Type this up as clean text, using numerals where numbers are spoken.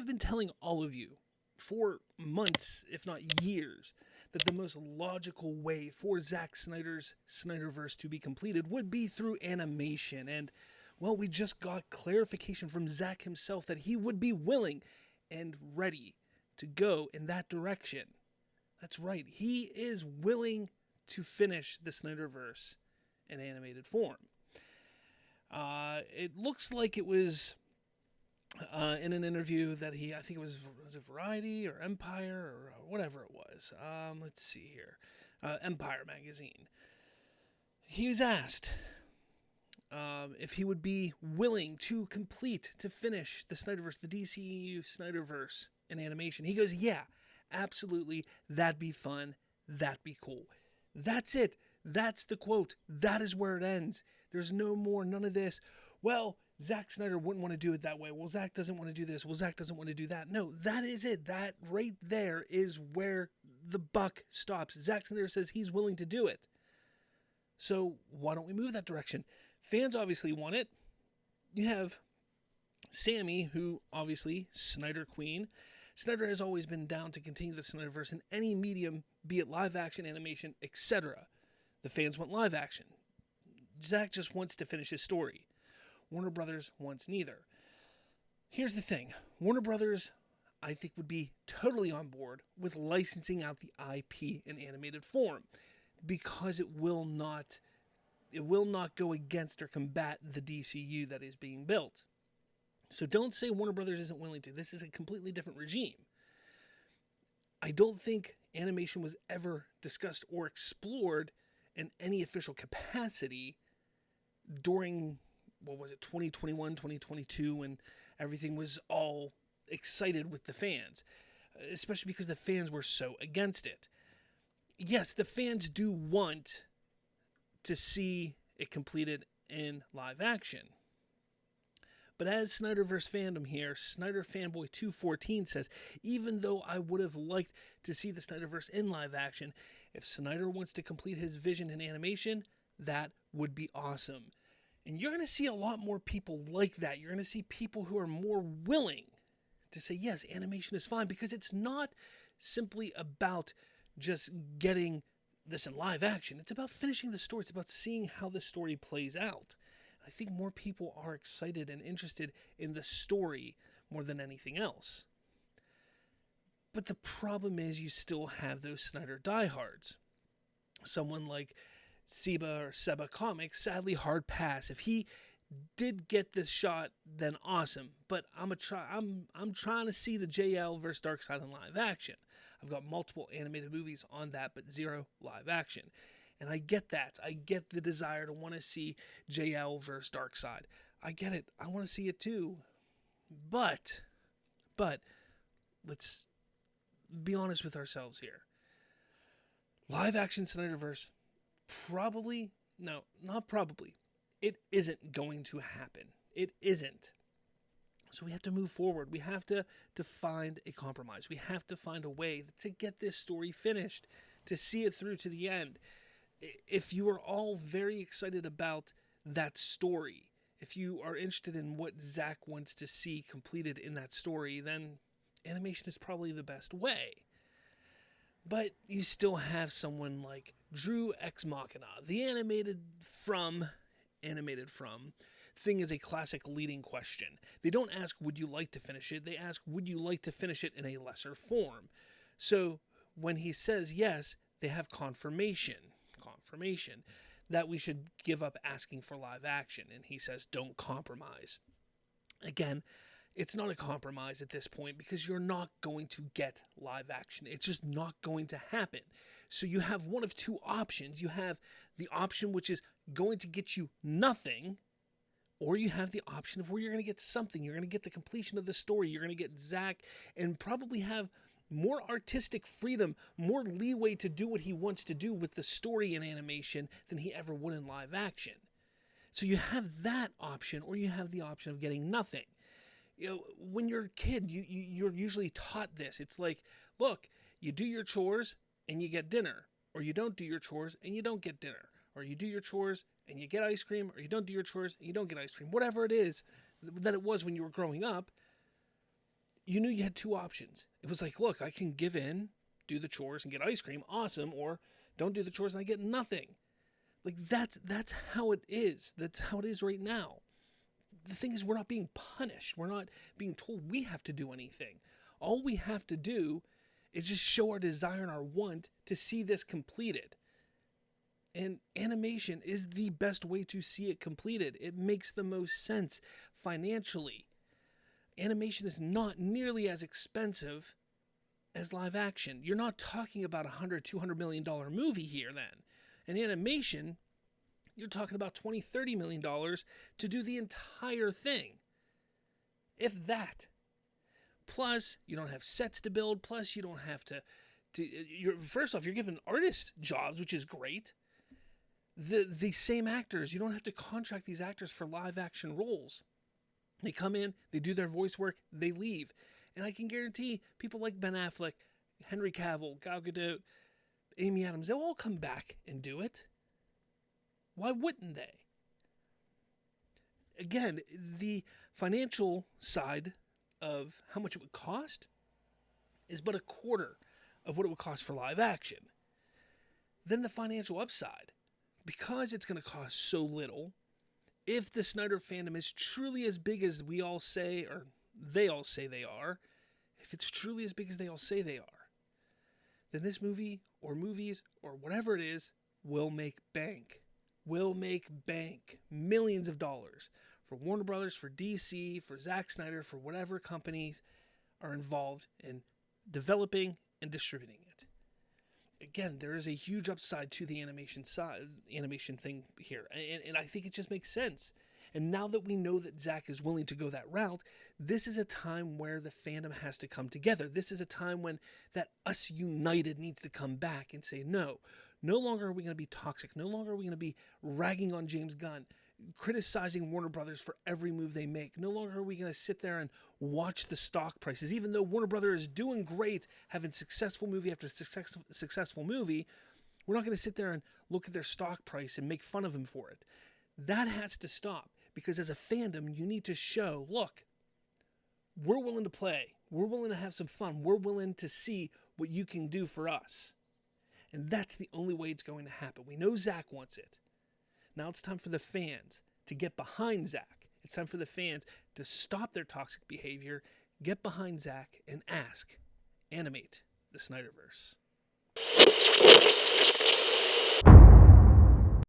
have been telling all of you for months, if not years, that the most logical way for Zack Snyder's SnyderVerse to be completed would be through animation. And, well, we just got clarification from Zack himself that he would be willing and ready to go in that direction. That's right. He is willing to finish the SnyderVerse in animated form. It looks like it was in an interview that I think it was it Variety or Empire or whatever it was. Let's see here. Empire magazine. He was asked if he would be willing to finish the SnyderVerse, the DCEU SnyderVerse in animation. He goes, yeah, absolutely. That'd be fun. That'd be cool. That's it. That's the quote. That is where it ends. There's no more, none of this. Well, Zack Snyder wouldn't want to do it that way. Well, Zack doesn't want to do this. Well, Zack doesn't want to do that. No, that is it. That right there is where the buck stops. Zack Snyder says he's willing to do it. So why don't we move that direction? Fans obviously want it. You have Sammy, who obviously, Snyder Queen. Snyder has always been down to continue the SnyderVerse in any medium, be it live action, animation, etc. The fans want live action. Zack just wants to finish his story. Warner Brothers wants neither. Here's the thing. Warner Brothers, I think, would be totally on board with licensing out the IP in animated form because it will not go against or combat the DCU that is being built. So don't say Warner Brothers isn't willing to. This is a completely different regime. I don't think animation was ever discussed or explored in any official capacity during, 2021, 2022, when everything was all excited with the fans, especially because the fans were so against it. Yes, the fans do want to see it completed in live action. But as SnyderVerse fandom here, Snyder Fanboy 214 says, even though I would have liked to see the SnyderVerse in live action, if Snyder wants to complete his vision in animation, that would be awesome. And you're going to see a lot more people like that. You're going to see people who are more willing to say, yes, animation is fine, because it's not simply about just getting this in live action. It's about finishing the story. It's about seeing how the story plays out. I think more people are excited and interested in the story more than anything else. But the problem is you still have those Snyder diehards. Someone like Seba Comics, sadly hard pass. If he did get this shot, then awesome. But I'm trying to see the JL versus Darkseid in live action. I've got multiple animated movies on that, but zero live action. And I get that. I get the desire to want to see JL versus Darkseid. I get it. I want to see it too. But let's be honest with ourselves here. Live action SnyderVerse it isn't going to happen. It isn't. So we have to move forward. We have to find a compromise. We have to find a way to get this story finished, to see it through to the end. If you are all very excited about that story, if you are interested in what Zack wants to see completed in that story, then animation is probably the best way. But you still have someone like Drew Ex Machina. The animated from thing is a classic leading question. They don't ask, would you like to finish it? They ask, would you like to finish it in a lesser form? So when he says yes, they have confirmation that we should give up asking for live action. And he says, don't compromise. Again, it's not a compromise at this point because you're not going to get live action. It's just not going to happen. So you have one of two options. You have the option which is going to get you nothing, or you have the option of where you're going to get something. You're going to get the completion of the story. You're going to get Zack and probably have more artistic freedom, more leeway to do what he wants to do with the story and animation than he ever would in live action. So you have that option, or you have the option of getting nothing. You know, when you're a kid, you're usually taught this. It's like, look, you do your chores and you get dinner, or you don't do your chores and you don't get dinner, or you do your chores and you get ice cream, or you don't do your chores and you don't get ice cream. Whatever it is that it was when you were growing up, you knew you had two options. It was like, look, I can give in, do the chores, and get ice cream, awesome, or don't do the chores and I get nothing. Like that's how it is. That's how it is right now. The thing is, we're not being punished. We're not being told we have to do anything. All we have to do is just show our desire and our want to see this completed. And animation is the best way to see it completed. It makes the most sense financially. Animation is not nearly as expensive as live action. You're not talking about $100-200 million movie here then. In animation, you're talking about $20-30 million to do the entire thing. If that. Plus, you don't have sets to build. Plus, you don't have to first off, you're giving artists jobs, which is great. The same actors, you don't have to contract these actors for live action roles. They come in, they do their voice work, they leave. And I can guarantee people like Ben Affleck, Henry Cavill, Gal Gadot, Amy Adams, they'll all come back and do it. Why wouldn't they? Again, the financial side of how much it would cost is but a quarter of what it would cost for live action. Then the financial upside, because it's going to cost so little, if the Snyder fandom is truly as big as we all say, or they all say they are, if it's truly as big as they all say they are, then this movie or movies or whatever it is will make bank. Will make bank. Millions of dollars for Warner Brothers, for DC, for Zack Snyder, for whatever companies are involved in developing and distributing it. Again, there is a huge upside to the animation thing here, and I think it just makes sense. And now that we know that Zack is willing to go that route, this is a time where the fandom has to come together. This is a time when that us united needs to come back and say, no longer are we going to be toxic. No longer are we going to be ragging on James Gunn, criticizing Warner Brothers for every move they make. No longer are we going to sit there and watch the stock prices. Even though Warner Brothers is doing great, having successful movie after successful movie, we're not going to sit there and look at their stock price and make fun of them for it. That has to stop, because as a fandom, you need to show, look, we're willing to play. We're willing to have some fun. We're willing to see what you can do for us. And that's the only way it's going to happen. We know Zack wants it. Now it's time for the fans to get behind Zack. It's time for the fans to stop their toxic behavior, get behind Zack, and animate the SnyderVerse.